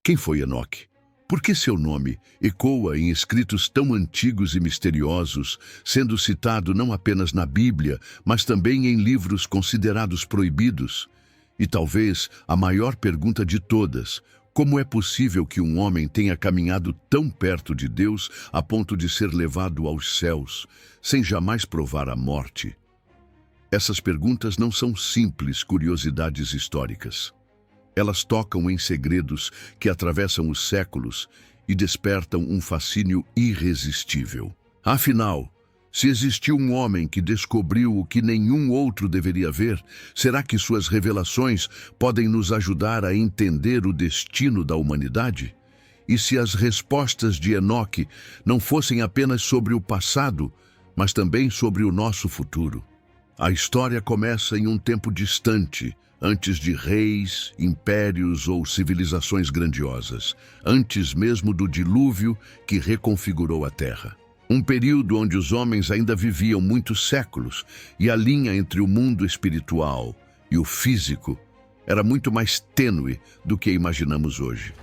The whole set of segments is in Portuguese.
Quem foi Enoque? Por que seu nome ecoa em escritos tão antigos e misteriosos, sendo citado não apenas na Bíblia, mas também em livros considerados proibidos? E talvez a maior pergunta de todas: como é possível que um homem tenha caminhado tão perto de Deus a ponto de ser levado aos céus, sem jamais provar a morte? Essas perguntas não são simples curiosidades históricas. Elas tocam em segredos que atravessam os séculos e despertam um fascínio irresistível. Afinal, se existiu um homem que descobriu o que nenhum outro deveria ver, será que suas revelações podem nos ajudar a entender o destino da humanidade? E se as respostas de Enoque não fossem apenas sobre o passado, mas também sobre o nosso futuro? A história começa em um tempo distante, antes de reis, impérios ou civilizações grandiosas, antes mesmo do dilúvio que reconfigurou a Terra. Um período onde os homens ainda viviam muitos séculos e a linha entre o mundo espiritual e o físico era muito mais tênue do que imaginamos hoje.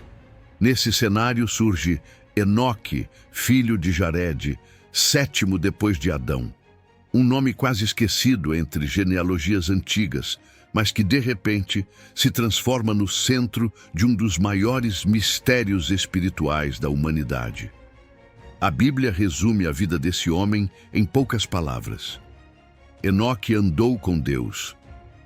Nesse cenário surge Enoque, filho de Jared, sétimo depois de Adão. Um nome quase esquecido entre genealogias antigas, mas que de repente se transforma no centro de um dos maiores mistérios espirituais da humanidade. A Bíblia resume a vida desse homem em poucas palavras. Enoque andou com Deus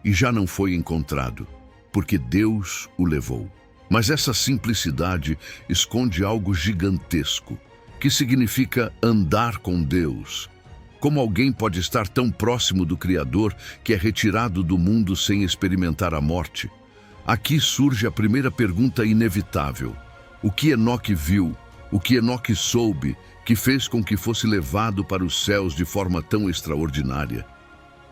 e já não foi encontrado, porque Deus o levou. Mas essa simplicidade esconde algo gigantesco, que significa andar com Deus. Como alguém pode estar tão próximo do Criador que é retirado do mundo sem experimentar a morte? Aqui surge a primeira pergunta inevitável. O que Enoque viu, o que Enoque soube, que fez com que fosse levado para os céus de forma tão extraordinária?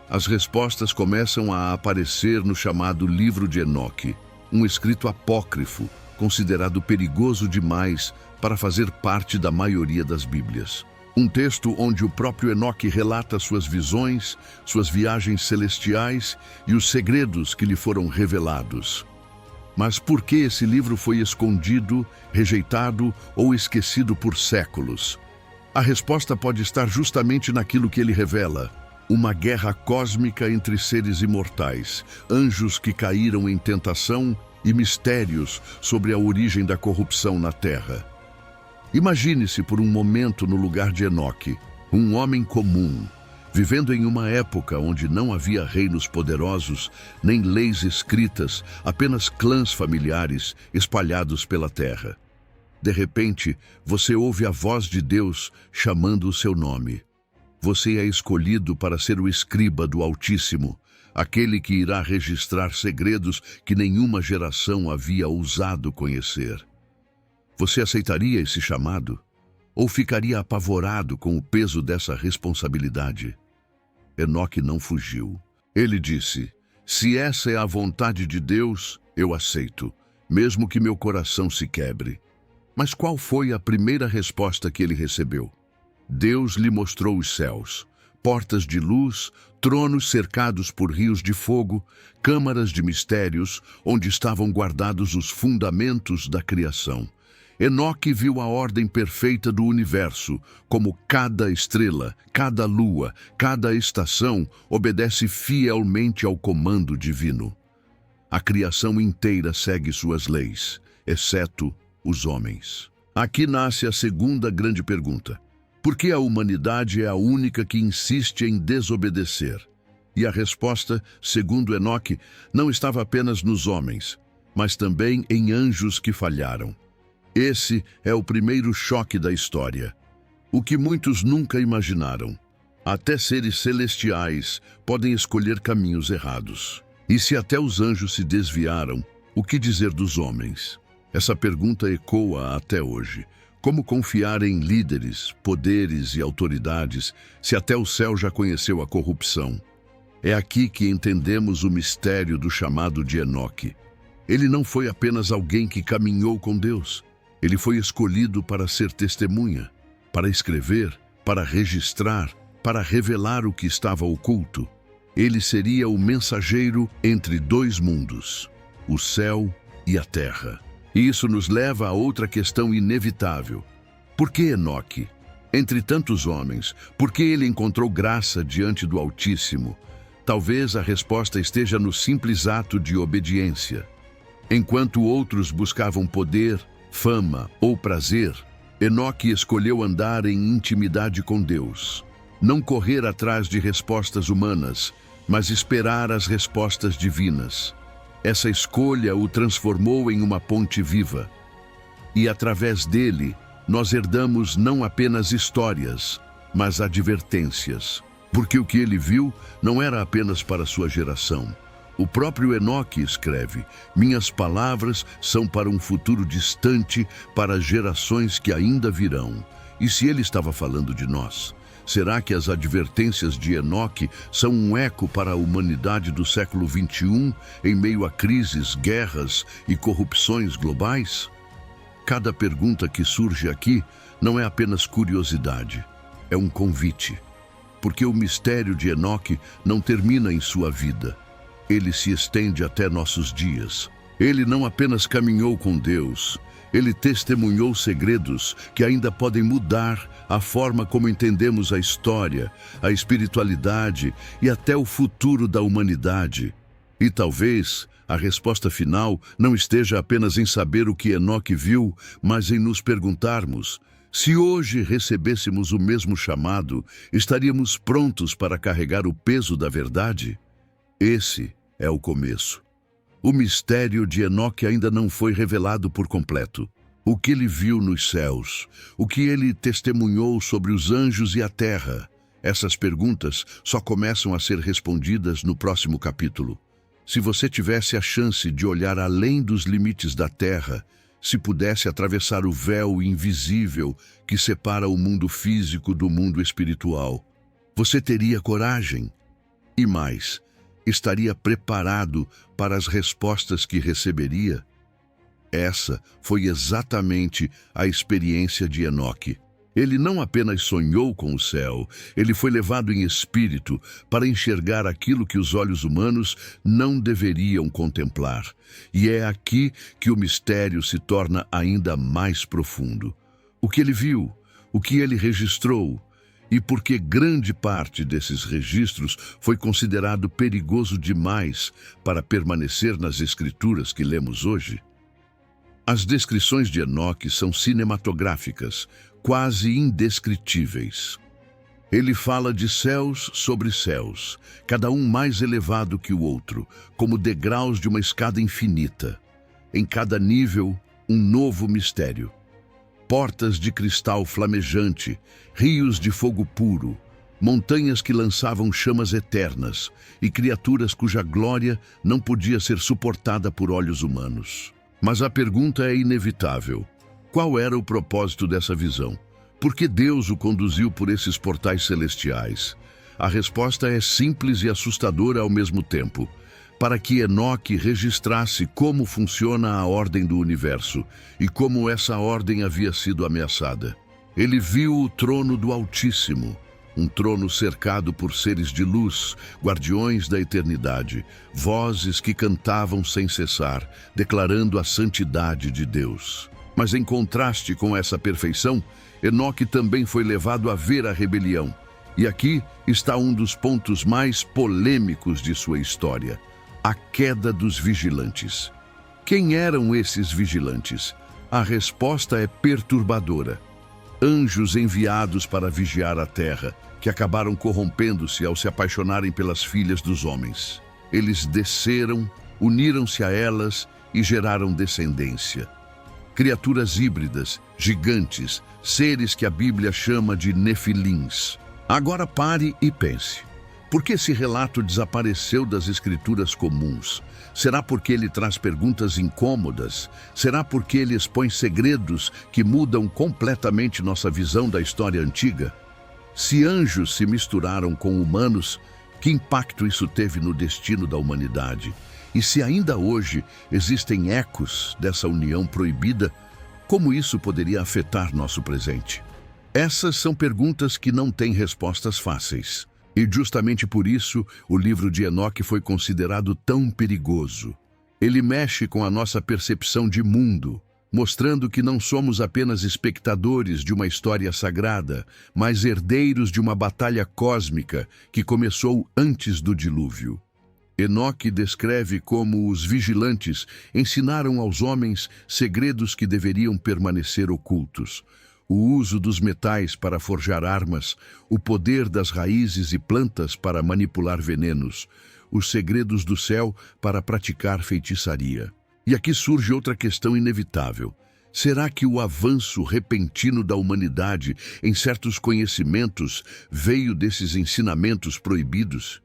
As respostas começam a aparecer no chamado Livro de Enoque, um escrito apócrifo, considerado perigoso demais para fazer parte da maioria das Bíblias. Um texto onde o próprio Enoque relata suas visões, suas viagens celestiais e os segredos que lhe foram revelados. Mas por que esse livro foi escondido, rejeitado ou esquecido por séculos? A resposta pode estar justamente naquilo que ele revela: uma guerra cósmica entre seres imortais, anjos que caíram em tentação e mistérios sobre a origem da corrupção na Terra. Imagine-se por um momento no lugar de Enoque, um homem comum, vivendo em uma época onde não havia reinos poderosos, nem leis escritas, apenas clãs familiares espalhados pela terra. De repente, você ouve a voz de Deus chamando o seu nome. Você é escolhido para ser o escriba do Altíssimo, aquele que irá registrar segredos que nenhuma geração havia ousado conhecer. Você aceitaria esse chamado? Ou ficaria apavorado com o peso dessa responsabilidade? Enoque não fugiu. Ele disse: se essa é a vontade de Deus, eu aceito, mesmo que meu coração se quebre. Mas qual foi a primeira resposta que ele recebeu? Deus lhe mostrou os céus, portas de luz, tronos cercados por rios de fogo, câmaras de mistérios, onde estavam guardados os fundamentos da criação. Enoque viu a ordem perfeita do universo, como cada estrela, cada lua, cada estação obedece fielmente ao comando divino. A criação inteira segue suas leis, exceto os homens. Aqui nasce a segunda grande pergunta: por que a humanidade é a única que insiste em desobedecer? E a resposta, segundo Enoque, não estava apenas nos homens, mas também em anjos que falharam. Esse é o primeiro choque da história. O que muitos nunca imaginaram: até seres celestiais podem escolher caminhos errados. E se até os anjos se desviaram, o que dizer dos homens? Essa pergunta ecoa até hoje. Como confiar em líderes, poderes e autoridades se até o céu já conheceu a corrupção? É aqui que entendemos o mistério do chamado de Enoque. Ele não foi apenas alguém que caminhou com Deus. Ele foi escolhido para ser testemunha, para escrever, para registrar, para revelar o que estava oculto. Ele seria o mensageiro entre dois mundos, o céu e a terra. E isso nos leva a outra questão inevitável. Por que Enoque? Entre tantos homens, por que ele encontrou graça diante do Altíssimo? Talvez a resposta esteja no simples ato de obediência. Enquanto outros buscavam poder, fama ou prazer, Enoque escolheu andar em intimidade com Deus. Não correr atrás de respostas humanas, mas esperar as respostas divinas. Essa escolha o transformou em uma ponte viva. E através dele, nós herdamos não apenas histórias, mas advertências. Porque o que ele viu não era apenas para sua geração. O próprio Enoque escreve: minhas palavras são para um futuro distante, para gerações que ainda virão. E se ele estava falando de nós, será que as advertências de Enoque são um eco para a humanidade do século XXI, em meio a crises, guerras e corrupções globais? Cada pergunta que surge aqui não é apenas curiosidade, é um convite. Porque o mistério de Enoque não termina em sua vida. Ele se estende até nossos dias. Ele não apenas caminhou com Deus, ele testemunhou segredos que ainda podem mudar a forma como entendemos a história, a espiritualidade e até o futuro da humanidade. E talvez a resposta final não esteja apenas em saber o que Enoque viu, mas em nos perguntarmos: se hoje recebêssemos o mesmo chamado, estaríamos prontos para carregar o peso da verdade? Esse é o começo. O mistério de Enoque ainda não foi revelado por completo. O que ele viu nos céus, o que ele testemunhou sobre os anjos e a terra, essas perguntas só começam a ser respondidas no próximo capítulo. Se você tivesse a chance de olhar além dos limites da terra, se pudesse atravessar o véu invisível que separa o mundo físico do mundo espiritual, você teria coragem? E mais, estaria preparado para as respostas que receberia? Essa foi exatamente a experiência de Enoque. Ele não apenas sonhou com o céu, ele foi levado em espírito para enxergar aquilo que os olhos humanos não deveriam contemplar. E é aqui que o mistério se torna ainda mais profundo. O que ele viu, o que ele registrou, e porque grande parte desses registros foi considerado perigoso demais para permanecer nas escrituras que lemos hoje. As descrições de Enoque são cinematográficas, quase indescritíveis. Ele fala de céus sobre céus, cada um mais elevado que o outro, como degraus de uma escada infinita. Em cada nível, um novo mistério. Portas de cristal flamejante, rios de fogo puro, montanhas que lançavam chamas eternas e criaturas cuja glória não podia ser suportada por olhos humanos. Mas a pergunta é inevitável. Qual era o propósito dessa visão? Por que Deus o conduziu por esses portais celestiais? A resposta é simples e assustadora ao mesmo tempo. Para que Enoque registrasse como funciona a ordem do universo e como essa ordem havia sido ameaçada. Ele viu o trono do Altíssimo, um trono cercado por seres de luz, guardiões da eternidade, vozes que cantavam sem cessar, declarando a santidade de Deus. Mas em contraste com essa perfeição, Enoque também foi levado a ver a rebelião. E aqui está um dos pontos mais polêmicos de sua história: a queda dos vigilantes. Quem eram esses vigilantes? A resposta é perturbadora. Anjos enviados para vigiar a terra, que acabaram corrompendo-se ao se apaixonarem pelas filhas dos homens. Eles desceram, uniram-se a elas e geraram descendência. Criaturas híbridas, gigantes, seres que a Bíblia chama de nefilins. Agora pare e pense. Por que esse relato desapareceu das escrituras comuns? Será porque ele traz perguntas incômodas? Será porque ele expõe segredos que mudam completamente nossa visão da história antiga? Se anjos se misturaram com humanos, que impacto isso teve no destino da humanidade? E se ainda hoje existem ecos dessa união proibida, como isso poderia afetar nosso presente? Essas são perguntas que não têm respostas fáceis. E justamente por isso, o livro de Enoque foi considerado tão perigoso. Ele mexe com a nossa percepção de mundo, mostrando que não somos apenas espectadores de uma história sagrada, mas herdeiros de uma batalha cósmica que começou antes do dilúvio. Enoque descreve como os vigilantes ensinaram aos homens segredos que deveriam permanecer ocultos: o uso dos metais para forjar armas, o poder das raízes e plantas para manipular venenos, os segredos do céu para praticar feitiçaria. E aqui surge outra questão inevitável. Será que o avanço repentino da humanidade em certos conhecimentos veio desses ensinamentos proibidos?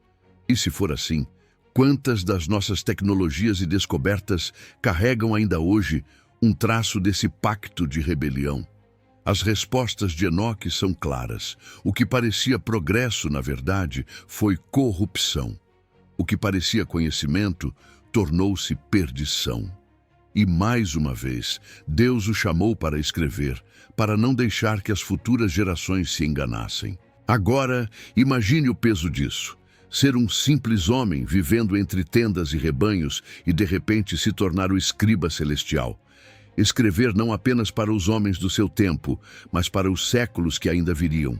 E se for assim, quantas das nossas tecnologias e descobertas carregam ainda hoje um traço desse pacto de rebelião? As respostas de Enoque são claras. O que parecia progresso, na verdade, foi corrupção. O que parecia conhecimento tornou-se perdição. E mais uma vez, Deus o chamou para escrever, para não deixar que as futuras gerações se enganassem. Agora, imagine o peso disso. Ser um simples homem vivendo entre tendas e rebanhos e de repente se tornar o escriba celestial. Escrever não apenas para os homens do seu tempo, mas para os séculos que ainda viriam.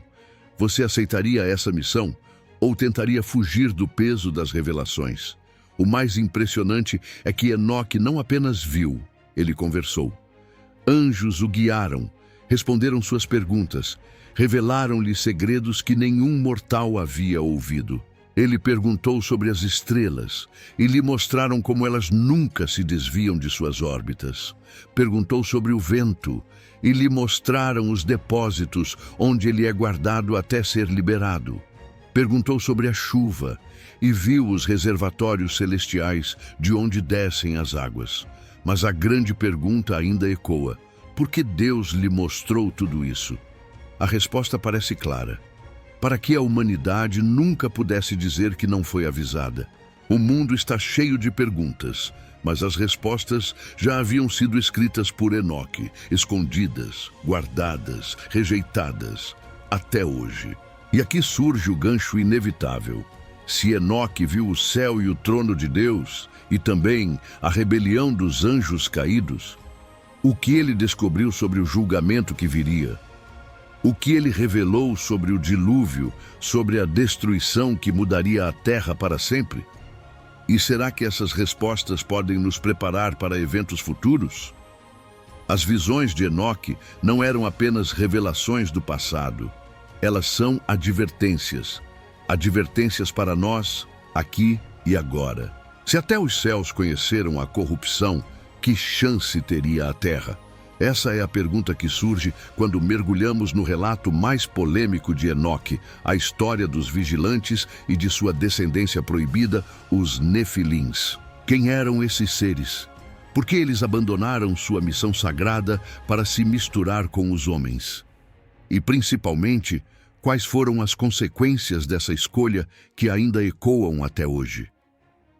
Você aceitaria essa missão ou tentaria fugir do peso das revelações? O mais impressionante é que Enoque não apenas viu, ele conversou. Anjos o guiaram, responderam suas perguntas, revelaram-lhe segredos que nenhum mortal havia ouvido. Ele perguntou sobre as estrelas e lhe mostraram como elas nunca se desviam de suas órbitas. Perguntou sobre o vento e lhe mostraram os depósitos onde ele é guardado até ser liberado. Perguntou sobre a chuva e viu os reservatórios celestiais de onde descem as águas. Mas a grande pergunta ainda ecoa: por que Deus lhe mostrou tudo isso? A resposta parece clara: para que a humanidade nunca pudesse dizer que não foi avisada. O mundo está cheio de perguntas, mas as respostas já haviam sido escritas por Enoque, escondidas, guardadas, rejeitadas, até hoje. E aqui surge o gancho inevitável. Se Enoque viu o céu e o trono de Deus, e também a rebelião dos anjos caídos, o que ele descobriu sobre o julgamento que viria? O que ele revelou sobre o dilúvio, sobre a destruição que mudaria a terra para sempre? E será que essas respostas podem nos preparar para eventos futuros? As visões de Enoque não eram apenas revelações do passado. Elas são advertências. Advertências para nós, aqui e agora. Se até os céus conheceram a corrupção, que chance teria a terra? Essa é a pergunta que surge quando mergulhamos no relato mais polêmico de Enoque, a história dos vigilantes e de sua descendência proibida, os Nefilins. Quem eram esses seres? Por que eles abandonaram sua missão sagrada para se misturar com os homens? E, principalmente, quais foram as consequências dessa escolha que ainda ecoam até hoje?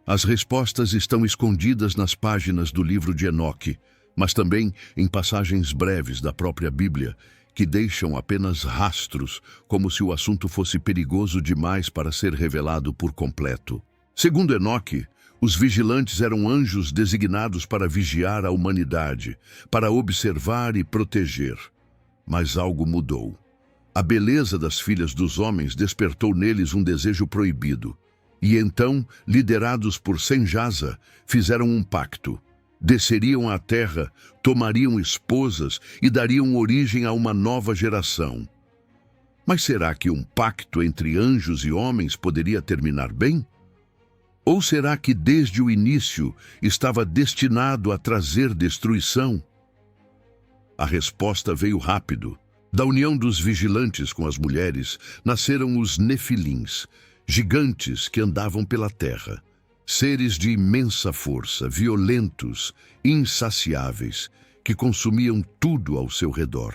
As respostas estão escondidas nas páginas do livro de Enoque, mas também em passagens breves da própria Bíblia, que deixam apenas rastros, como se o assunto fosse perigoso demais para ser revelado por completo. Segundo Enoque, os vigilantes eram anjos designados para vigiar a humanidade, para observar e proteger. Mas algo mudou. A beleza das filhas dos homens despertou neles um desejo proibido. E então, liderados por Senjasa, fizeram um pacto. Desceriam à terra, tomariam esposas e dariam origem a uma nova geração. Mas será que um pacto entre anjos e homens poderia terminar bem? Ou será que desde o início estava destinado a trazer destruição? A resposta veio rápido. Da união dos vigilantes com as mulheres, nasceram os Nefilins, gigantes que andavam pela terra. Seres de imensa força, violentos, insaciáveis, que consumiam tudo ao seu redor.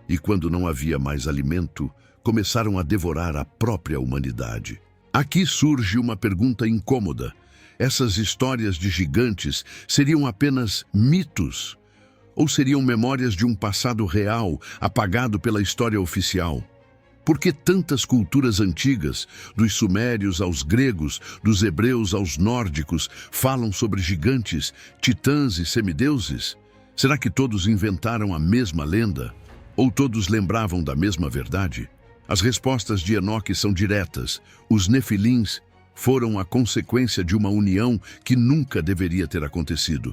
E quando não havia mais alimento, começaram a devorar a própria humanidade. Aqui surge uma pergunta incômoda. Essas histórias de gigantes seriam apenas mitos? Ou seriam memórias de um passado real, apagado pela história oficial? Por que tantas culturas antigas, dos sumérios aos gregos, dos hebreus aos nórdicos, falam sobre gigantes, titãs e semideuses? Será que todos inventaram a mesma lenda? Ou todos lembravam da mesma verdade? As respostas de Enoque são diretas. Os Nefilins foram a consequência de uma união que nunca deveria ter acontecido.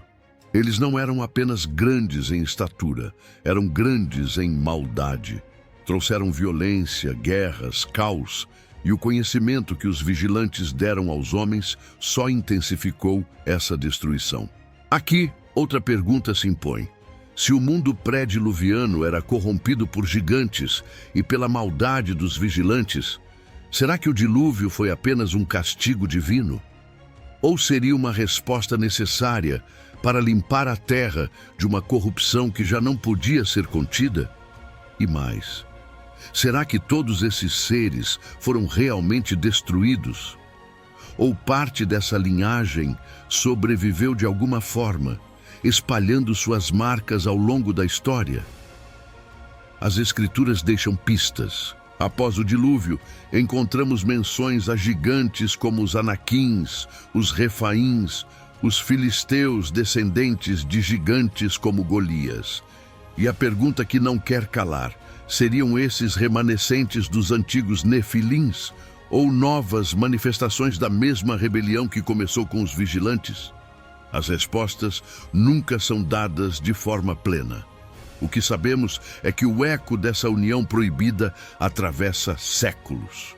Eles não eram apenas grandes em estatura, eram grandes em maldade. Trouxeram violência, guerras, caos, e o conhecimento que os vigilantes deram aos homens só intensificou essa destruição. Aqui, outra pergunta se impõe. Se o mundo pré-diluviano era corrompido por gigantes e pela maldade dos vigilantes, será que o dilúvio foi apenas um castigo divino? Ou seria uma resposta necessária para limpar a terra de uma corrupção que já não podia ser contida? E mais, será que todos esses seres foram realmente destruídos? Ou parte dessa linhagem sobreviveu de alguma forma, espalhando suas marcas ao longo da história? As Escrituras deixam pistas. Após o dilúvio, encontramos menções a gigantes como os Anaquins, os Refaíns, os filisteus descendentes de gigantes como Golias. E a pergunta que não quer calar: seriam esses remanescentes dos antigos Nefilins ou novas manifestações da mesma rebelião que começou com os vigilantes? As respostas nunca são dadas de forma plena. O que sabemos é que o eco dessa união proibida atravessa séculos.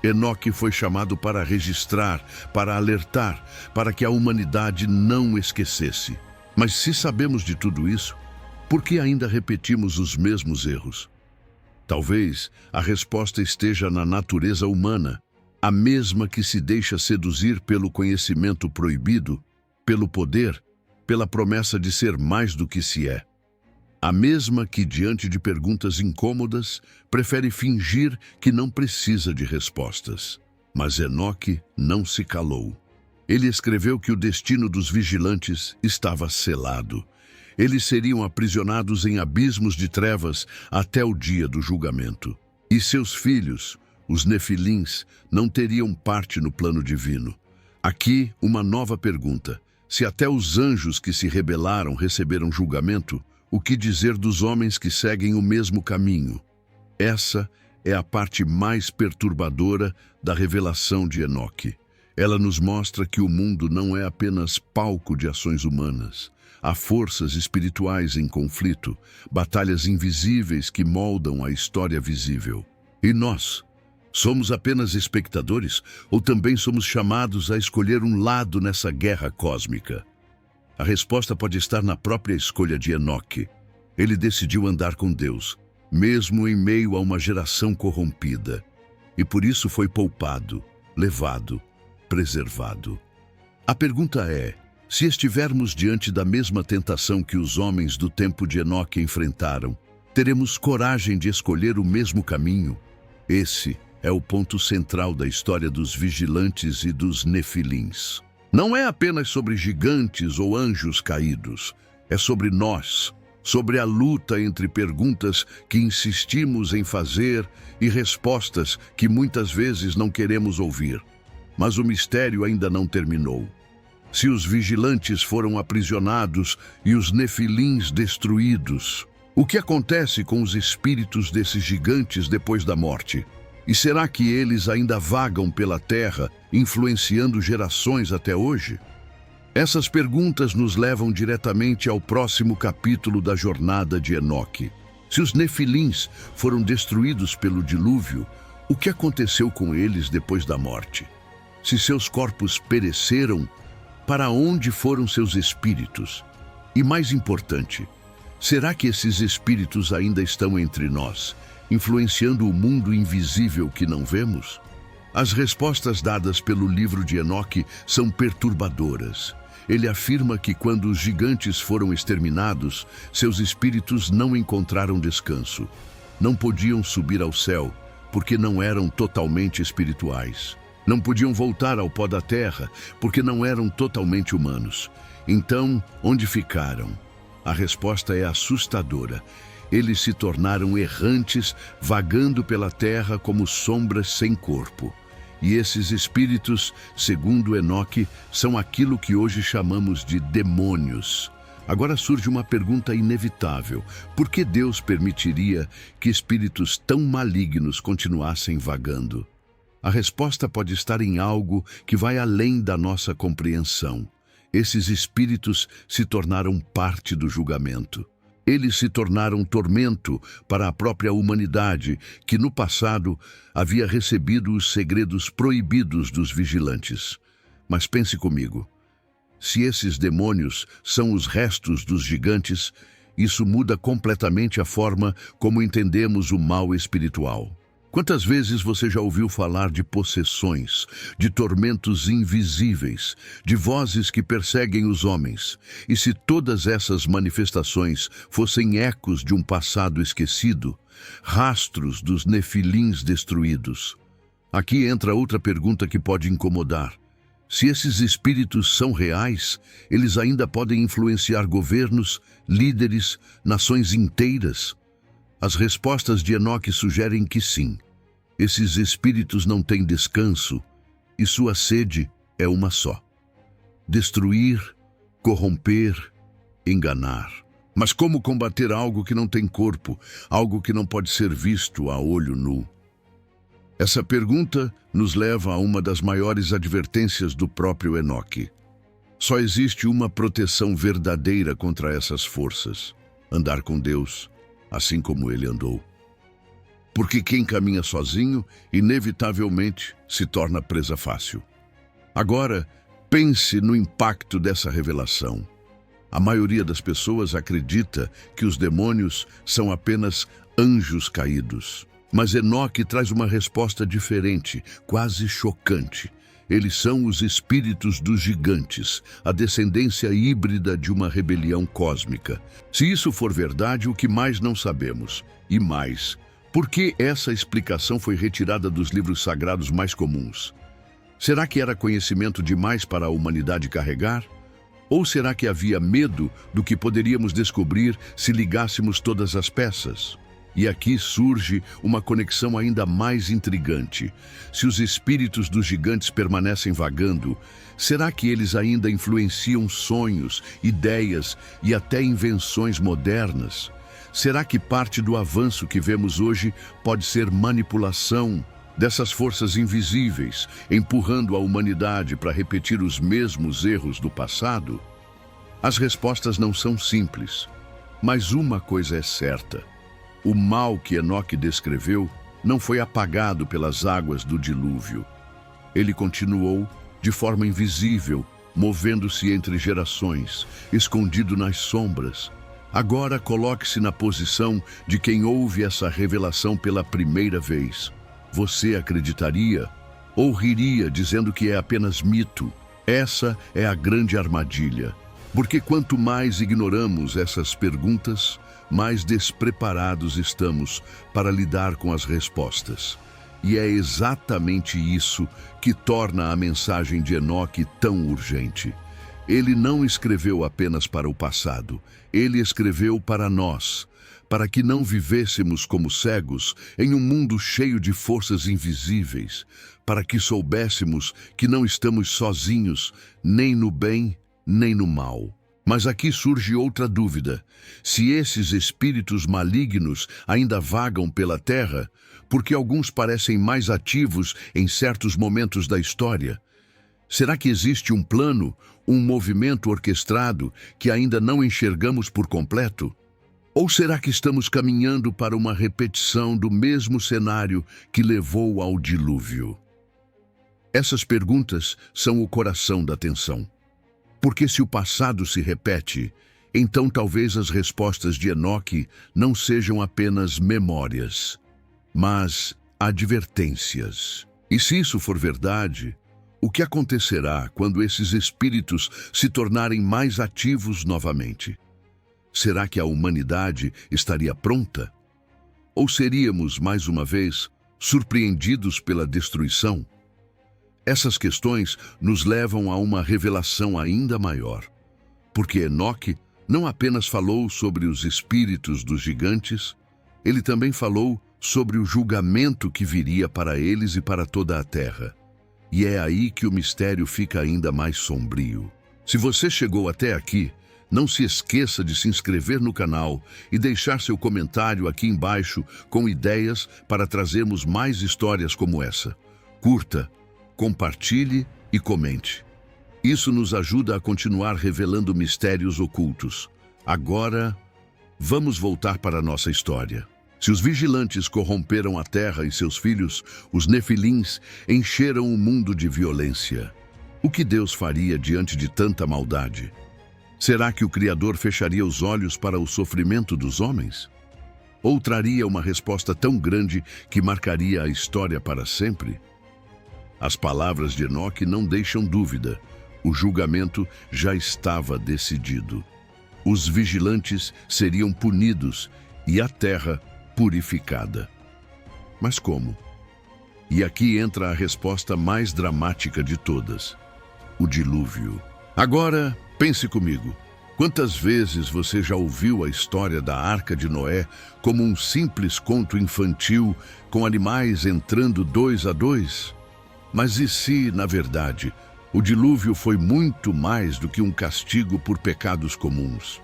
Enoque foi chamado para registrar, para alertar, para que a humanidade não esquecesse. Mas se sabemos de tudo isso, por que ainda repetimos os mesmos erros? Talvez a resposta esteja na natureza humana, a mesma que se deixa seduzir pelo conhecimento proibido, pelo poder, pela promessa de ser mais do que se é. A mesma que, diante de perguntas incômodas, prefere fingir que não precisa de respostas. Mas Enoque não se calou. Ele escreveu que o destino dos vigilantes estava selado. Eles seriam aprisionados em abismos de trevas até o dia do julgamento. E seus filhos, os Nefilins, não teriam parte no plano divino. Aqui, uma nova pergunta. Se até os anjos que se rebelaram receberam julgamento, o que dizer dos homens que seguem o mesmo caminho? Essa é a parte mais perturbadora da revelação de Enoque. Ela nos mostra que o mundo não é apenas palco de ações humanas. Há forças espirituais em conflito, batalhas invisíveis que moldam a história visível. E nós? Somos apenas espectadores ou também somos chamados a escolher um lado nessa guerra cósmica? A resposta pode estar na própria escolha de Enoque. Ele decidiu andar com Deus, mesmo em meio a uma geração corrompida. E por isso foi poupado, levado, preservado. A pergunta é: se estivermos diante da mesma tentação que os homens do tempo de Enoque enfrentaram, teremos coragem de escolher o mesmo caminho? Esse é o ponto central da história dos vigilantes e dos Nefilins. Não é apenas sobre gigantes ou anjos caídos. É sobre nós, sobre a luta entre perguntas que insistimos em fazer e respostas que muitas vezes não queremos ouvir. Mas o mistério ainda não terminou. Se os vigilantes foram aprisionados e os Nefilins destruídos, o que acontece com os espíritos desses gigantes depois da morte? E será que eles ainda vagam pela terra, influenciando gerações até hoje? Essas perguntas nos levam diretamente ao próximo capítulo da jornada de Enoque. Se os Nefilins foram destruídos pelo dilúvio, o que aconteceu com eles depois da morte? Se seus corpos pereceram, para onde foram seus espíritos? E mais importante, será que esses espíritos ainda estão entre nós, influenciando o mundo invisível que não vemos? As respostas dadas pelo livro de Enoque são perturbadoras. Ele afirma que quando os gigantes foram exterminados, seus espíritos não encontraram descanso. Não podiam subir ao céu, porque não eram totalmente espirituais. Não podiam voltar ao pó da terra, porque não eram totalmente humanos. Então, onde ficaram? A resposta é assustadora. Eles se tornaram errantes, vagando pela terra como sombras sem corpo. E esses espíritos, segundo Enoque, são aquilo que hoje chamamos de demônios. Agora surge uma pergunta inevitável. Por que Deus permitiria que espíritos tão malignos continuassem vagando? A resposta pode estar em algo que vai além da nossa compreensão. Esses espíritos se tornaram parte do julgamento. Eles se tornaram tormento para a própria humanidade, que no passado havia recebido os segredos proibidos dos vigilantes. Mas pense comigo. Se esses demônios são os restos dos gigantes, isso muda completamente a forma como entendemos o mal espiritual. Quantas vezes você já ouviu falar de possessões, de tormentos invisíveis, de vozes que perseguem os homens? E se todas essas manifestações fossem ecos de um passado esquecido, rastros dos nefilins destruídos? Aqui entra outra pergunta que pode incomodar. Se esses espíritos são reais, eles ainda podem influenciar governos, líderes, nações inteiras? As respostas de Enoque sugerem que sim. Esses espíritos não têm descanso e sua sede é uma só: destruir, corromper, enganar. Mas como combater algo que não tem corpo, algo que não pode ser visto a olho nu? Essa pergunta nos leva a uma das maiores advertências do próprio Enoque. Só existe uma proteção verdadeira contra essas forças: andar com Deus, assim como ele andou. Porque quem caminha sozinho, inevitavelmente, se torna presa fácil. Agora, pense no impacto dessa revelação. A maioria das pessoas acredita que os demônios são apenas anjos caídos. Mas Enoque traz uma resposta diferente, quase chocante. Eles são os espíritos dos gigantes, a descendência híbrida de uma rebelião cósmica. Se isso for verdade, o que mais não sabemos? E mais, por que essa explicação foi retirada dos livros sagrados mais comuns? Será que era conhecimento demais para a humanidade carregar? Ou será que havia medo do que poderíamos descobrir se ligássemos todas as peças? E aqui surge uma conexão ainda mais intrigante. Se os espíritos dos gigantes permanecem vagando, será que eles ainda influenciam sonhos, ideias e até invenções modernas? Será que parte do avanço que vemos hoje pode ser manipulação dessas forças invisíveis, empurrando a humanidade para repetir os mesmos erros do passado? As respostas não são simples, mas uma coisa é certa: o mal que Enoque descreveu não foi apagado pelas águas do dilúvio. Ele continuou, de forma invisível, movendo-se entre gerações, escondido nas sombras. Agora coloque-se na posição de quem ouve essa revelação pela primeira vez. Você acreditaria ou riria dizendo que é apenas mito? Essa é a grande armadilha. Porque quanto mais ignoramos essas perguntas, mais despreparados estamos para lidar com as respostas. E é exatamente isso que torna a mensagem de Enoque tão urgente. Ele não escreveu apenas para o passado, ele escreveu para nós, para que não vivêssemos como cegos em um mundo cheio de forças invisíveis, para que soubéssemos que não estamos sozinhos, nem no bem, nem no mal. Mas aqui surge outra dúvida. Se esses espíritos malignos ainda vagam pela terra, porque alguns parecem mais ativos em certos momentos da história? Será que existe um plano, um movimento orquestrado que ainda não enxergamos por completo? Ou será que estamos caminhando para uma repetição do mesmo cenário que levou ao dilúvio? Essas perguntas são o coração da tensão. Porque se o passado se repete, então talvez as respostas de Enoque não sejam apenas memórias, mas advertências. E se isso for verdade, o que acontecerá quando esses espíritos se tornarem mais ativos novamente? Será que a humanidade estaria pronta? Ou seríamos, mais uma vez, surpreendidos pela destruição? Essas questões nos levam a uma revelação ainda maior, porque Enoque não apenas falou sobre os espíritos dos gigantes, ele também falou sobre o julgamento que viria para eles e para toda a terra. E é aí que o mistério fica ainda mais sombrio. Se você chegou até aqui, Não se esqueça de se inscrever no canal e deixar seu comentário aqui embaixo com ideias para trazermos mais histórias como essa. Curta, compartilhe e comente. Isso nos ajuda a continuar revelando mistérios ocultos. Agora, vamos voltar para a nossa história. Se os vigilantes corromperam a terra e seus filhos, os nefilins encheram o mundo de violência. O que Deus faria diante de tanta maldade? Será que o Criador fecharia os olhos para o sofrimento dos homens? Ou traria uma resposta tão grande que marcaria a história para sempre? As palavras de Enoque não deixam dúvida. O julgamento já estava decidido. Os vigilantes seriam punidos e a terra purificada. Mas como? E aqui entra a resposta mais dramática de todas: o dilúvio. Agora, pense comigo. Quantas vezes você já ouviu a história da Arca de Noé como um simples conto infantil com animais entrando 2 a 2? Mas e se, na verdade, o dilúvio foi muito mais do que um castigo por pecados comuns?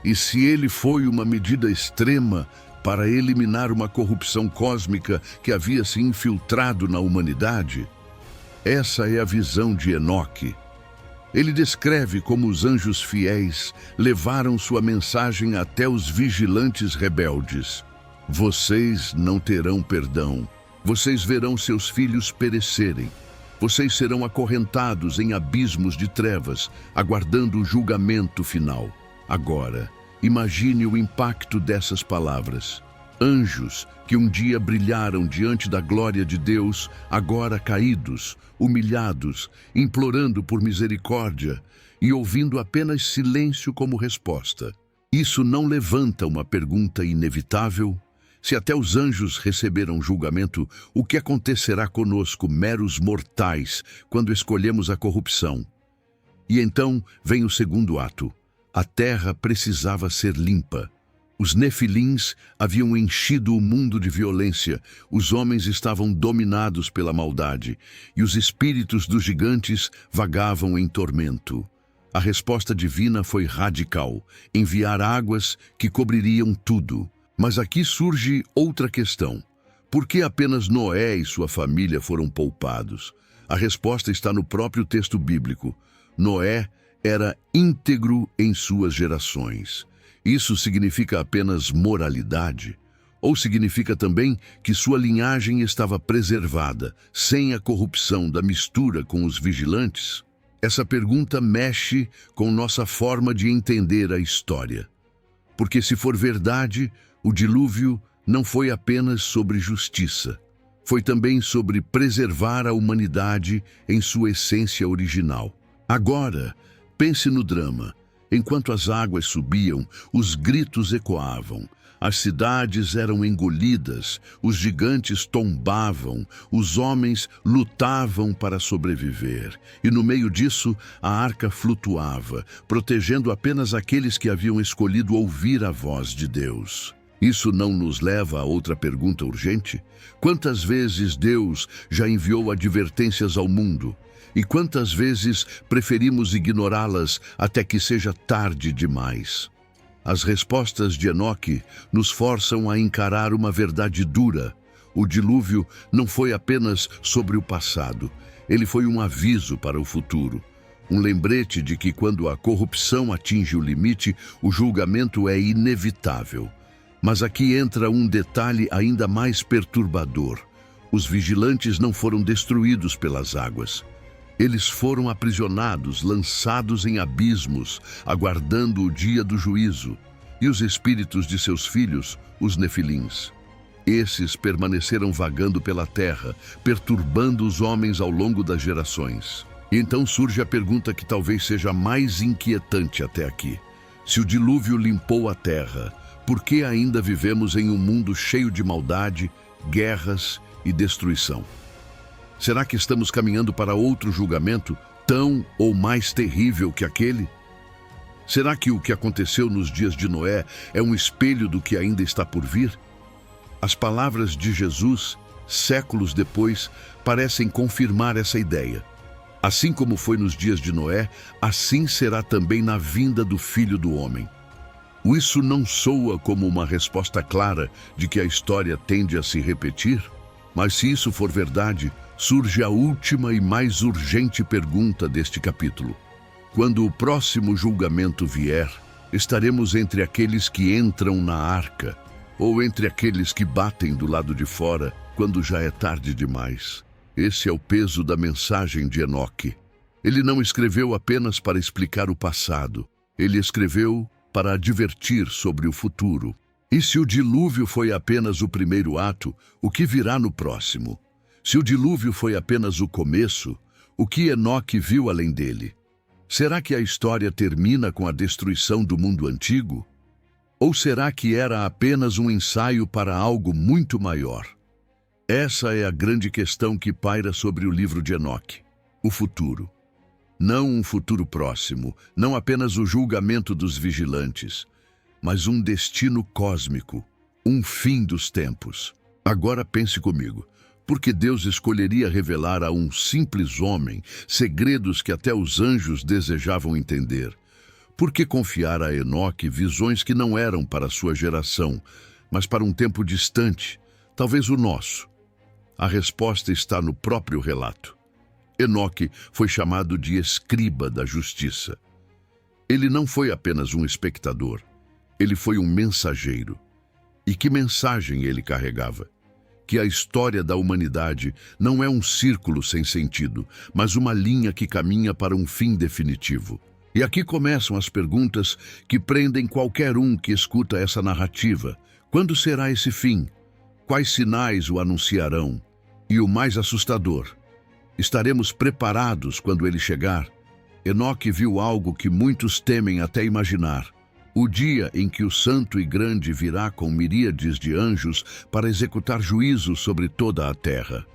E se ele foi uma medida extrema para eliminar uma corrupção cósmica que havia se infiltrado na humanidade? Essa é a visão de Enoque. Ele descreve como os anjos fiéis levaram sua mensagem até os vigilantes rebeldes. Vocês não terão perdão. Vocês verão seus filhos perecerem. Vocês serão acorrentados em abismos de trevas, aguardando o julgamento final. Agora, imagine o impacto dessas palavras. Anjos que um dia brilharam diante da glória de Deus, agora caídos, humilhados, implorando por misericórdia e ouvindo apenas silêncio como resposta. Isso não levanta uma pergunta inevitável? Se até os anjos receberam julgamento, o que acontecerá conosco, meros mortais, quando escolhemos a corrupção? E então vem o segundo ato. A terra precisava ser limpa. Os nefilins haviam enchido o mundo de violência, os homens estavam dominados pela maldade, e os espíritos dos gigantes vagavam em tormento. A resposta divina foi radical: enviar águas que cobririam tudo. Mas aqui surge outra questão. Por que apenas Noé e sua família foram poupados? A resposta está no próprio texto bíblico. Noé era íntegro em suas gerações. Isso significa apenas moralidade? Ou significa também que sua linhagem estava preservada, sem a corrupção da mistura com os vigilantes? Essa pergunta mexe com nossa forma de entender a história. Porque se for verdade, o dilúvio não foi apenas sobre justiça. Foi também sobre preservar a humanidade em sua essência original. Agora, pense no drama. Enquanto as águas subiam, os gritos ecoavam. As cidades eram engolidas, os gigantes tombavam, os homens lutavam para sobreviver. E no meio disso, a arca flutuava, protegendo apenas aqueles que haviam escolhido ouvir a voz de Deus. Isso não nos leva a outra pergunta urgente? Quantas vezes Deus já enviou advertências ao mundo? E quantas vezes preferimos ignorá-las até que seja tarde demais? As respostas de Enoque nos forçam a encarar uma verdade dura. O dilúvio não foi apenas sobre o passado, ele foi um aviso para o futuro. Um lembrete de que quando a corrupção atinge o limite, o julgamento é inevitável. Mas aqui entra um detalhe ainda mais perturbador. Os vigilantes não foram destruídos pelas águas. Eles foram aprisionados, lançados em abismos, aguardando o dia do juízo. E os espíritos de seus filhos, os nefilins. Esses permaneceram vagando pela terra, perturbando os homens ao longo das gerações. E então surge a pergunta que talvez seja mais inquietante até aqui. Se o dilúvio limpou a terra, por que ainda vivemos em um mundo cheio de maldade, guerras e destruição? Será que estamos caminhando para outro julgamento, tão ou mais terrível que aquele? Será que o que aconteceu nos dias de Noé é um espelho do que ainda está por vir? As palavras de Jesus, séculos depois, parecem confirmar essa ideia. Assim como foi nos dias de Noé, assim será também na vinda do Filho do Homem. Isso não soa como uma resposta clara de que a história tende a se repetir? Mas se isso for verdade, surge a última e mais urgente pergunta deste capítulo. Quando o próximo julgamento vier, estaremos entre aqueles que entram na arca ou entre aqueles que batem do lado de fora quando já é tarde demais? Esse é o peso da mensagem de Enoque. Ele não escreveu apenas para explicar o passado. Ele escreveu para advertir sobre o futuro. E se o dilúvio foi apenas o primeiro ato, o que virá no próximo? Se o dilúvio foi apenas o começo, o que Enoque viu além dele? Será que a história termina com a destruição do mundo antigo? Ou será que era apenas um ensaio para algo muito maior? Essa é a grande questão que paira sobre o livro de Enoque. O futuro. Não um futuro próximo, não apenas o julgamento dos vigilantes, mas um destino cósmico, um fim dos tempos. Agora pense comigo, por que Deus escolheria revelar a um simples homem segredos que até os anjos desejavam entender? Por que confiar a Enoque visões que não eram para sua geração, mas para um tempo distante, talvez o nosso? A resposta está no próprio relato. Enoque foi chamado de escriba da justiça. Ele não foi apenas um espectador, ele foi um mensageiro. E que mensagem ele carregava? Que a história da humanidade não é um círculo sem sentido, mas uma linha que caminha para um fim definitivo. E aqui começam as perguntas que prendem qualquer um que escuta essa narrativa. Quando será esse fim? Quais sinais o anunciarão? E o mais assustador, estaremos preparados quando ele chegar? Enoque viu algo que muitos temem até imaginar. O dia em que o santo e grande virá com miríades de anjos para executar juízo sobre toda a terra.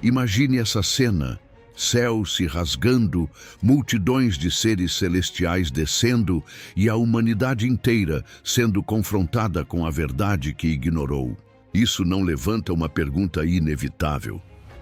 Imagine essa cena, céu se rasgando, multidões de seres celestiais descendo e a humanidade inteira sendo confrontada com a verdade que ignorou. Isso não levanta uma pergunta inevitável.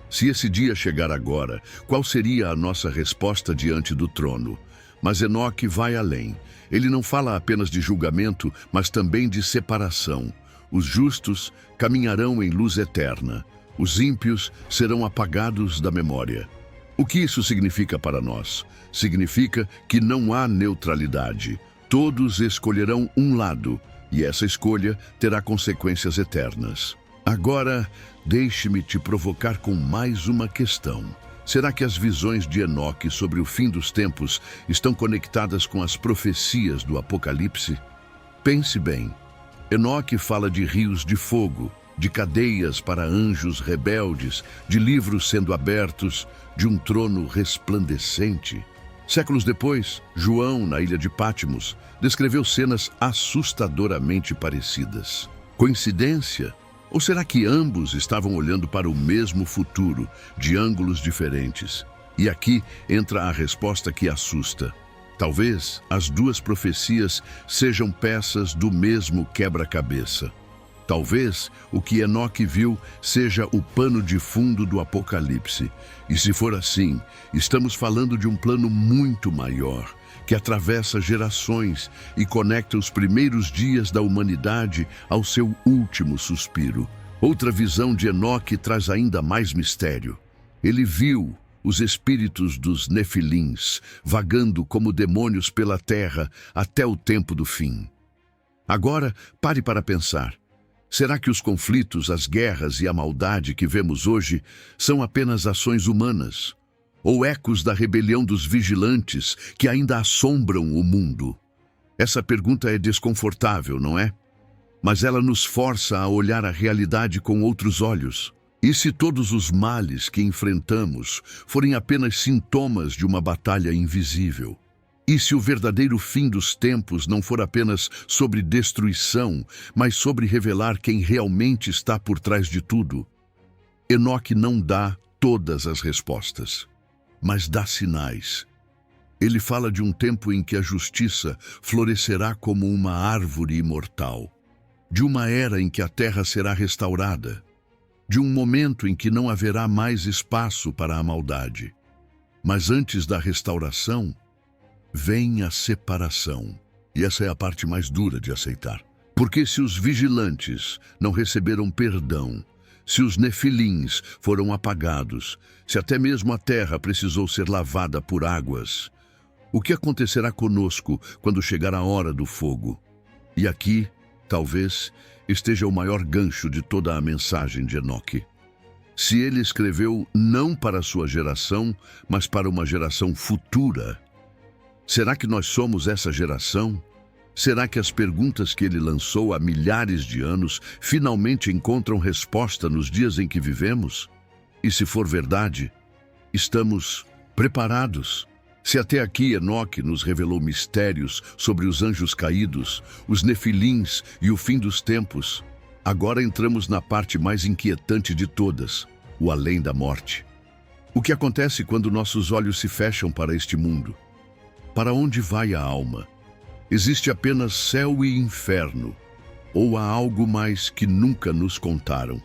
Se esse dia chegar agora, qual seria a nossa resposta diante do trono? Mas Enoque vai além. Ele não fala apenas de julgamento, mas também de separação. Os justos caminharão em luz eterna. Os ímpios serão apagados da memória. O que isso significa para nós? Significa que não há neutralidade. Todos escolherão um lado, e essa escolha terá consequências eternas. Agora, deixe-me te provocar com mais uma questão. Será que as visões de Enoque sobre o fim dos tempos estão conectadas com as profecias do Apocalipse? Pense bem. Enoque fala de rios de fogo, de cadeias para anjos rebeldes, de livros sendo abertos, de um trono resplandecente. Séculos depois, João, na ilha de Patmos, descreveu cenas assustadoramente parecidas. Coincidência? Ou será que ambos estavam olhando para o mesmo futuro, de ângulos diferentes? E aqui entra a resposta que assusta. Talvez as duas profecias sejam peças do mesmo quebra-cabeça. Talvez o que Enoque viu seja o pano de fundo do Apocalipse. E se for assim, estamos falando de um plano muito maior, que atravessa gerações e conecta os primeiros dias da humanidade ao seu último suspiro. Outra visão de Enoque traz ainda mais mistério. Ele viu os espíritos dos Nefilins vagando como demônios pela terra até o tempo do fim. Agora, pare para pensar. Será que os conflitos, as guerras e a maldade que vemos hoje são apenas ações humanas? Ou ecos da rebelião dos vigilantes que ainda assombram o mundo? Essa pergunta é desconfortável, não é? Mas ela nos força a olhar a realidade com outros olhos. E se todos os males que enfrentamos forem apenas sintomas de uma batalha invisível? E se o verdadeiro fim dos tempos não for apenas sobre destruição, mas sobre revelar quem realmente está por trás de tudo? Enoque não dá todas as respostas, mas dá sinais. Ele fala de um tempo em que a justiça florescerá como uma árvore imortal, de uma era em que a terra será restaurada, de um momento em que não haverá mais espaço para a maldade. Mas antes da restauração, vem a separação. E essa é a parte mais dura de aceitar. Porque se os vigilantes não receberam perdão, se os nefilins foram apagados, se até mesmo a terra precisou ser lavada por águas, o que acontecerá conosco quando chegar a hora do fogo? E aqui, talvez, esteja o maior gancho de toda a mensagem de Enoque. Se ele escreveu não para a sua geração, mas para uma geração futura, será que nós somos essa geração? Será que as perguntas que ele lançou há milhares de anos finalmente encontram resposta nos dias em que vivemos? E se for verdade, estamos preparados? Se até aqui Enoque nos revelou mistérios sobre os anjos caídos, os nefilins e o fim dos tempos, agora entramos na parte mais inquietante de todas, o além da morte. O que acontece quando nossos olhos se fecham para este mundo? Para onde vai a alma? Existe apenas céu e inferno? Ou há algo mais que nunca nos contaram?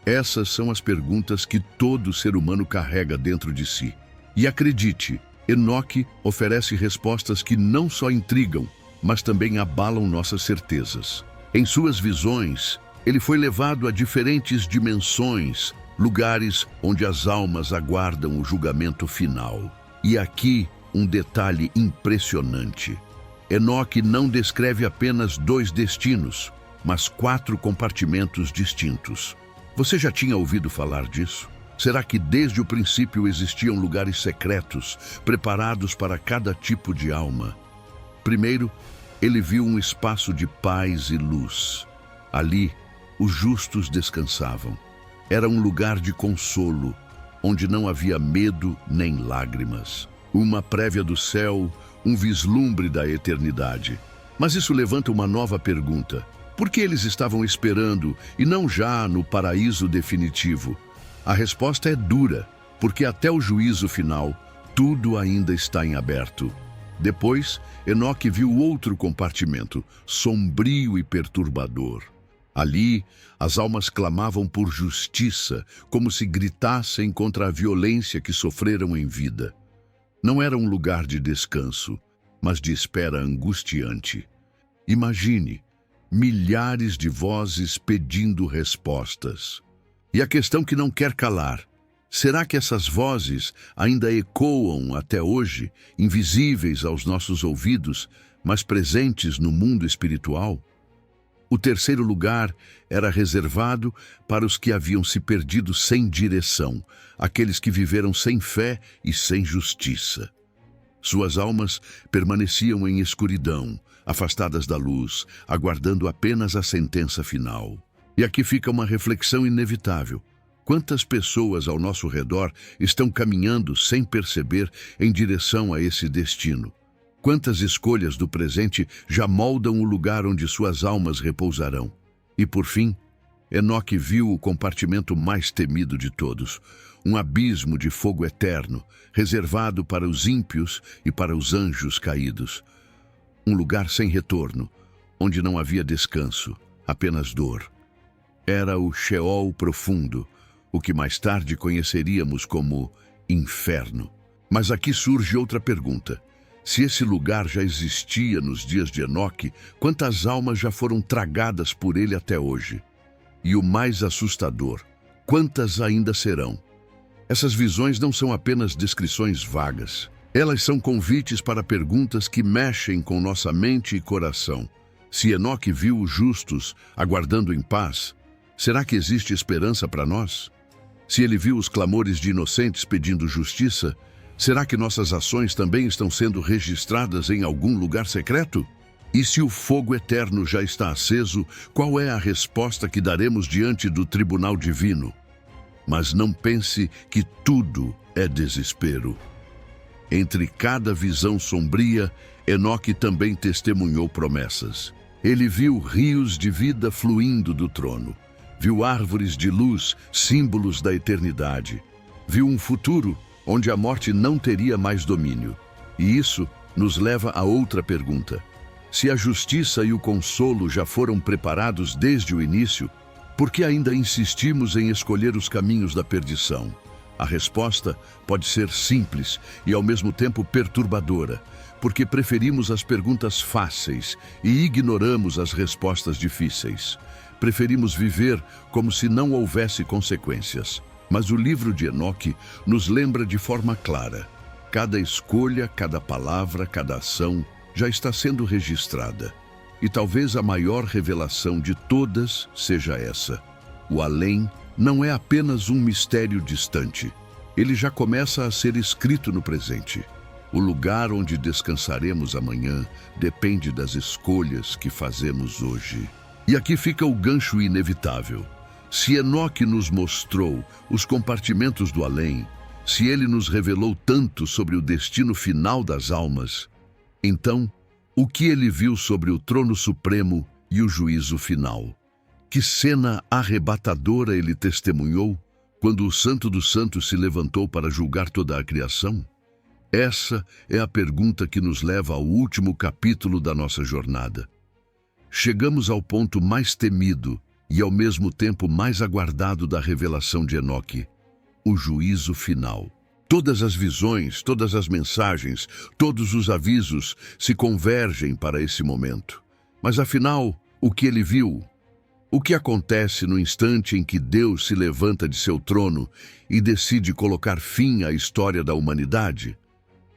Essas são as perguntas que todo ser humano carrega dentro de si. E acredite, Enoque oferece respostas que não só intrigam, mas também abalam nossas certezas. Em suas visões, ele foi levado a diferentes dimensões, lugares onde as almas aguardam o julgamento final. E aqui, um detalhe impressionante. Enoque não descreve apenas 2 destinos, mas 4 compartimentos distintos. Você já tinha ouvido falar disso? Será que desde o princípio existiam lugares secretos, preparados para cada tipo de alma? Primeiro, ele viu um espaço de paz e luz. Ali, os justos descansavam. Era um lugar de consolo, onde não havia medo nem lágrimas. Uma prévia do céu, um vislumbre da eternidade. Mas isso levanta uma nova pergunta. Por que eles estavam esperando e não já no paraíso definitivo? A resposta é dura, porque até o juízo final, tudo ainda está em aberto. Depois, Enoque viu outro compartimento, sombrio e perturbador. Ali, as almas clamavam por justiça, como se gritassem contra a violência que sofreram em vida. Não era um lugar de descanso, mas de espera angustiante. Imagine, milhares de vozes pedindo respostas. E a questão que não quer calar: será que essas vozes ainda ecoam até hoje, invisíveis aos nossos ouvidos, mas presentes no mundo espiritual? O terceiro lugar era reservado para os que haviam se perdido sem direção, aqueles que viveram sem fé e sem justiça. Suas almas permaneciam em escuridão, afastadas da luz, aguardando apenas a sentença final. E aqui fica uma reflexão inevitável. Quantas pessoas ao nosso redor estão caminhando sem perceber em direção a esse destino? Quantas escolhas do presente já moldam o lugar onde suas almas repousarão? E por fim, Enoque viu o compartimento mais temido de todos, um abismo de fogo eterno, reservado para os ímpios e para os anjos caídos. Um lugar sem retorno, onde não havia descanso, apenas dor. Era o Sheol profundo, o que mais tarde conheceríamos como inferno. Mas aqui surge outra pergunta. Se esse lugar já existia nos dias de Enoque, quantas almas já foram tragadas por ele até hoje? E o mais assustador, quantas ainda serão? Essas visões não são apenas descrições vagas. Elas são convites para perguntas que mexem com nossa mente e coração. Se Enoque viu os justos aguardando em paz, será que existe esperança para nós? Se ele viu os clamores de inocentes pedindo justiça, será que nossas ações também estão sendo registradas em algum lugar secreto? E se o fogo eterno já está aceso, qual é a resposta que daremos diante do tribunal divino? Mas não pense que tudo é desespero. Entre cada visão sombria, Enoque também testemunhou promessas. Ele viu rios de vida fluindo do trono. Viu árvores de luz, símbolos da eternidade. Viu um futuro onde a morte não teria mais domínio. E isso nos leva a outra pergunta. Se a justiça e o consolo já foram preparados desde o início, por que ainda insistimos em escolher os caminhos da perdição? A resposta pode ser simples e ao mesmo tempo perturbadora, porque preferimos as perguntas fáceis e ignoramos as respostas difíceis. Preferimos viver como se não houvesse consequências. Mas o livro de Enoque nos lembra de forma clara: cada escolha, cada palavra, cada ação já está sendo registrada. E talvez a maior revelação de todas seja essa: o além não é apenas um mistério distante. Ele já começa a ser escrito no presente. O lugar onde descansaremos amanhã depende das escolhas que fazemos hoje. E aqui fica o gancho inevitável. Se Enoque nos mostrou os compartimentos do além, se ele nos revelou tanto sobre o destino final das almas, então, o que ele viu sobre o trono supremo e o juízo final? Que cena arrebatadora ele testemunhou quando o Santo dos Santos se levantou para julgar toda a criação? Essa é a pergunta que nos leva ao último capítulo da nossa jornada. Chegamos ao ponto mais temido e ao mesmo tempo mais aguardado da revelação de Enoque: o juízo final. Todas as visões, todas as mensagens, todos os avisos se convergem para esse momento. Mas afinal, o que ele viu? O que acontece no instante em que Deus se levanta de seu trono e decide colocar fim à história da humanidade?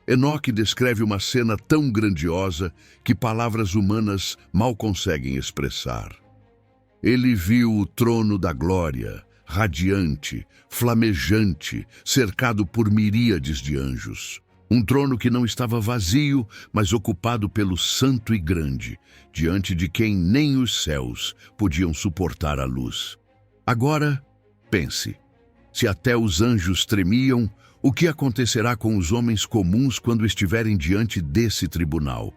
Enoque descreve uma cena tão grandiosa que palavras humanas mal conseguem expressar. Ele viu o trono da glória, radiante, flamejante, cercado por miríades de anjos. Um trono que não estava vazio, mas ocupado pelo Santo e Grande, diante de quem nem os céus podiam suportar a luz. Agora, pense, se até os anjos tremiam, o que acontecerá com os homens comuns quando estiverem diante desse tribunal?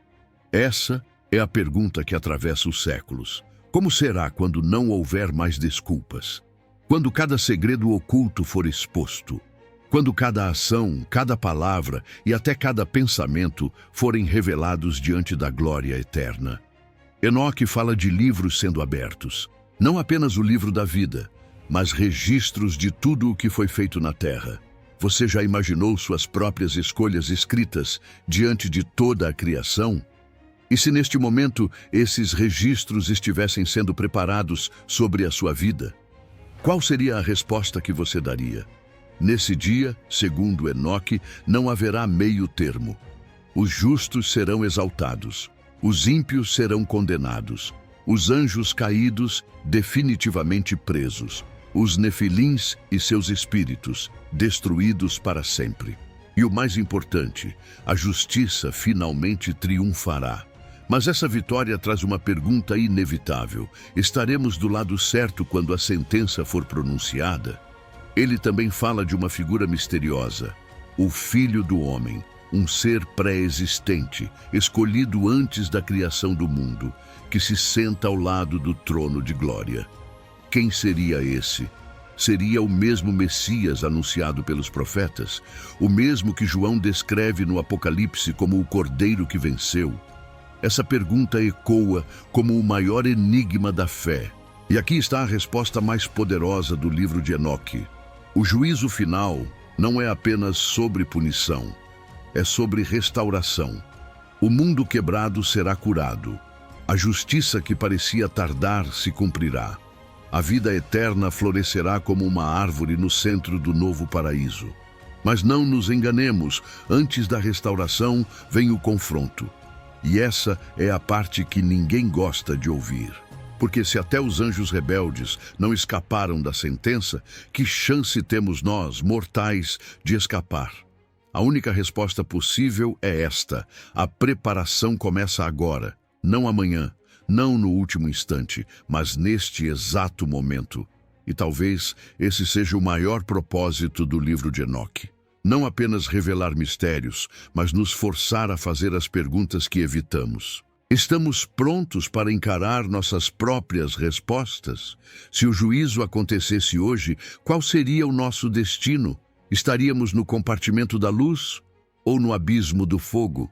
Essa é a pergunta que atravessa os séculos. Como será quando não houver mais desculpas? Quando cada segredo oculto for exposto? Quando cada ação, cada palavra e até cada pensamento forem revelados diante da glória eterna? Enoque fala de livros sendo abertos. Não apenas o livro da vida, mas registros de tudo o que foi feito na terra. Você já imaginou suas próprias escolhas escritas diante de toda a criação? E se neste momento esses registros estivessem sendo preparados sobre a sua vida? Qual seria a resposta que você daria? Nesse dia, segundo Enoque, não haverá meio termo. Os justos serão exaltados, os ímpios serão condenados, os anjos caídos definitivamente presos, os nefilins e seus espíritos destruídos para sempre. E o mais importante, a justiça finalmente triunfará. Mas essa vitória traz uma pergunta inevitável: estaremos do lado certo quando a sentença for pronunciada? Ele também fala de uma figura misteriosa, o Filho do Homem, um ser pré-existente, escolhido antes da criação do mundo, que se senta ao lado do trono de glória. Quem seria esse? Seria o mesmo Messias anunciado pelos profetas, o mesmo que João descreve no Apocalipse como o Cordeiro que venceu? Essa pergunta ecoa como o maior enigma da fé. E aqui está a resposta mais poderosa do livro de Enoque. O juízo final não é apenas sobre punição, é sobre restauração. O mundo quebrado será curado. A justiça que parecia tardar se cumprirá. A vida eterna florescerá como uma árvore no centro do novo paraíso. Mas não nos enganemos, antes da restauração vem o confronto. E essa é a parte que ninguém gosta de ouvir. Porque se até os anjos rebeldes não escaparam da sentença, que chance temos nós, mortais, de escapar? A única resposta possível é esta: a preparação começa agora, não amanhã, não no último instante, mas neste exato momento. E talvez esse seja o maior propósito do livro de Enoque. Não apenas revelar mistérios, mas nos forçar a fazer as perguntas que evitamos. Estamos prontos para encarar nossas próprias respostas? Se o juízo acontecesse hoje, qual seria o nosso destino? Estaríamos no compartimento da luz ou no abismo do fogo?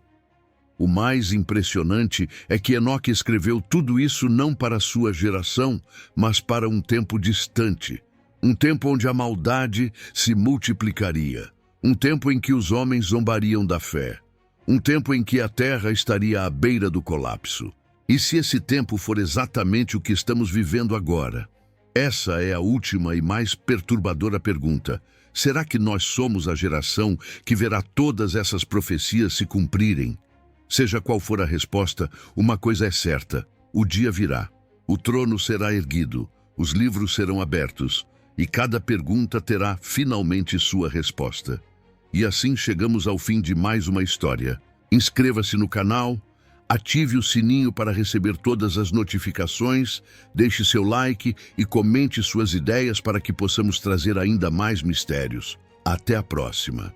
O mais impressionante é que Enoque escreveu tudo isso não para a sua geração, mas para um tempo distante. Um tempo onde a maldade se multiplicaria. Um tempo em que os homens zombariam da fé. Um tempo em que a terra estaria à beira do colapso. E se esse tempo for exatamente o que estamos vivendo agora? Essa é a última e mais perturbadora pergunta. Será que nós somos a geração que verá todas essas profecias se cumprirem? Seja qual for a resposta, uma coisa é certa: o dia virá. O trono será erguido, os livros serão abertos, e cada pergunta terá finalmente sua resposta. E assim chegamos ao fim de mais uma história. Inscreva-se no canal, ative o sininho para receber todas as notificações, deixe seu like e comente suas ideias para que possamos trazer ainda mais mistérios. Até a próxima!